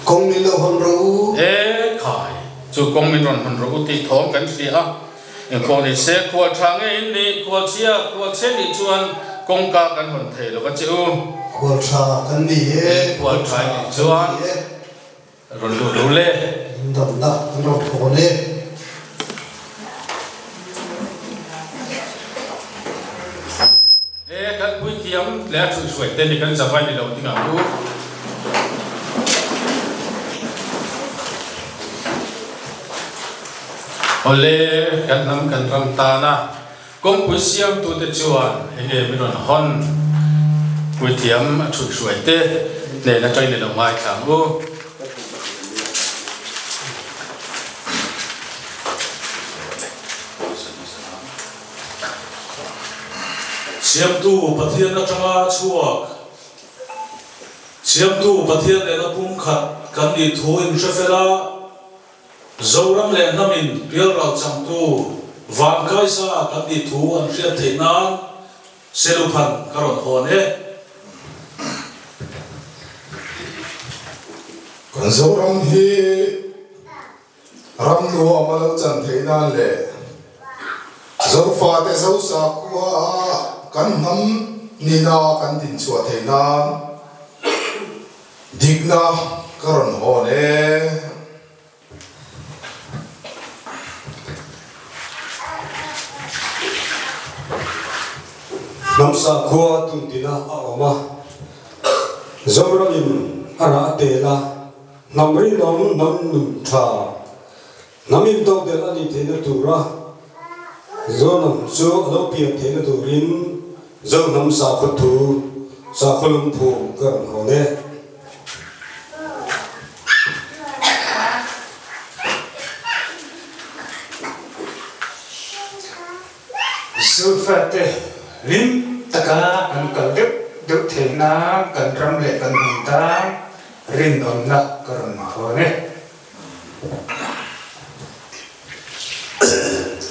công minh lo hôn ru khai chú công minh ron hôn ru thì thong cần gì à con đi xe qua trang ấy đi qua xe đi chuan công ca cần hôn thề lo cái chữ qua tra cần đi qua trang đi chuan ron đủ lệ đầm đó ron thôn lệ kan bui tiam le chu suai ten ni kan zawai ni lo tinga lu ole kan nam kan ram ta na kong bui siam tu te chuan he mi ron hon bui tiam chu suai te ne na chai ni lo mai thang u siam tu pathian na changa chuak siam tu pathian le na pum khat kan ni thu in trafela zoram le namin pial ra chang tu van kai sa kan ni thu an riat theinan seluphan karon hone kan zoram hi ram lu amal chan theinan le zo fa te zo sa kwa kan nam nina kan din chua theinan digna karon hone nam sa khua tun tina a oma zoramin ara tela namri nom nam num tha namin to del ani thena tura zonam chu alo pia thena turin zo nam sa khuthu sa khulum phu karon hone Sufate lim taka an kalip duk thena kan ram le kan hunta rin on na karon hone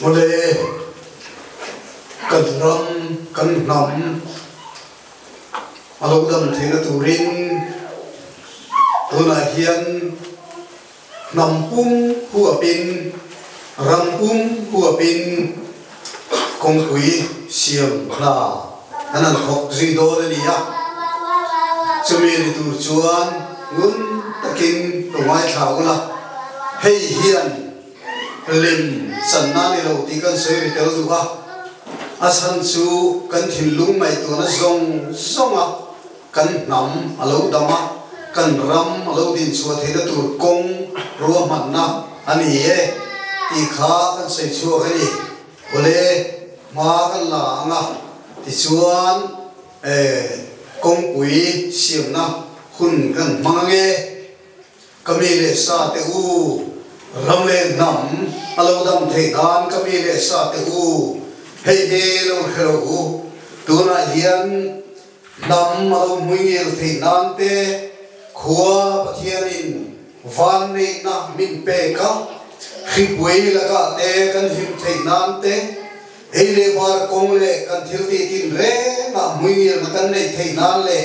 mole kan ram kan nam alo dam thena turin tuna hian nam pum hua pin ram pum hua pin công quý xiêm là anh ăn học gì đó đấy nhá cho mình đi tu chuan muốn takin đồng ai thảo là hay hiền lim sẵn na đi đầu tí cần sơi đi theo tu ha asan su cần thìn lung mày tu nó zong zong à cần nắm alo dama cần ram alo din chua thế đó tu công rùa mặt na anh ấy thì khá cần xây chua cái gì ole mà cái là ngà thì chuan công quý xiêm na hun cần mang nghe kami le sa te u ram le nam alo dam thei dan kami le sa te u hei he lo hello u tu na hian nam alo muil thei nan te khua pathianin van nei na min pe ka khi quấy là cả te kan him thei nan te ele bar kong le kan thil ti tin re na muil na kan nei thei nan le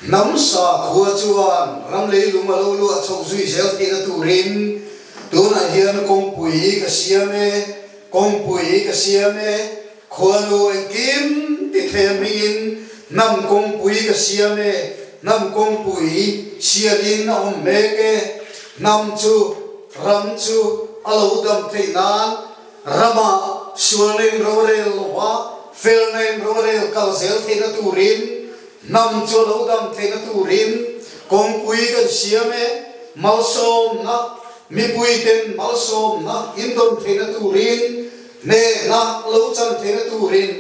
nam sa khua chuan ram le luma lo lu chok zui sel ti na turin tu na hian kong pui ka siame khua lu kim ti themin nam kong pui ka siame nam kong pui sialin na om me ke nam chu ram chu alo dam thei nan rama sualin rorel wa felnen rorel kal sel thei na turin nam chu lo dam thei na turin kong pui kan siame malsom na mi pui ten malsom na indon thei na turin ne na lo chan thei na turin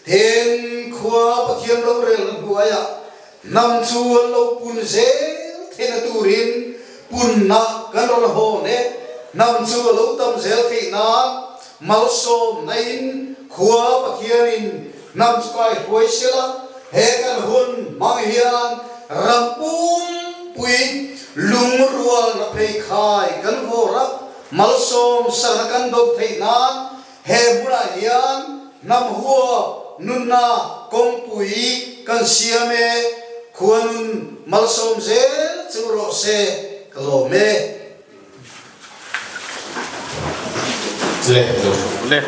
ten khua pathian rorel na buaya nam chu lo pun ze thei na turin pun na kan ro ho ne nam chu lo tam zel thei na malsom nain khua pathianin nam skai hoi sela he kan hun mang hian rampum pui lung rual na phei khai kan vora malsom sana kan dok thei na he bura hian nam huwa nunna kong pui kan siame khuanun malsom zel churo se kalau me le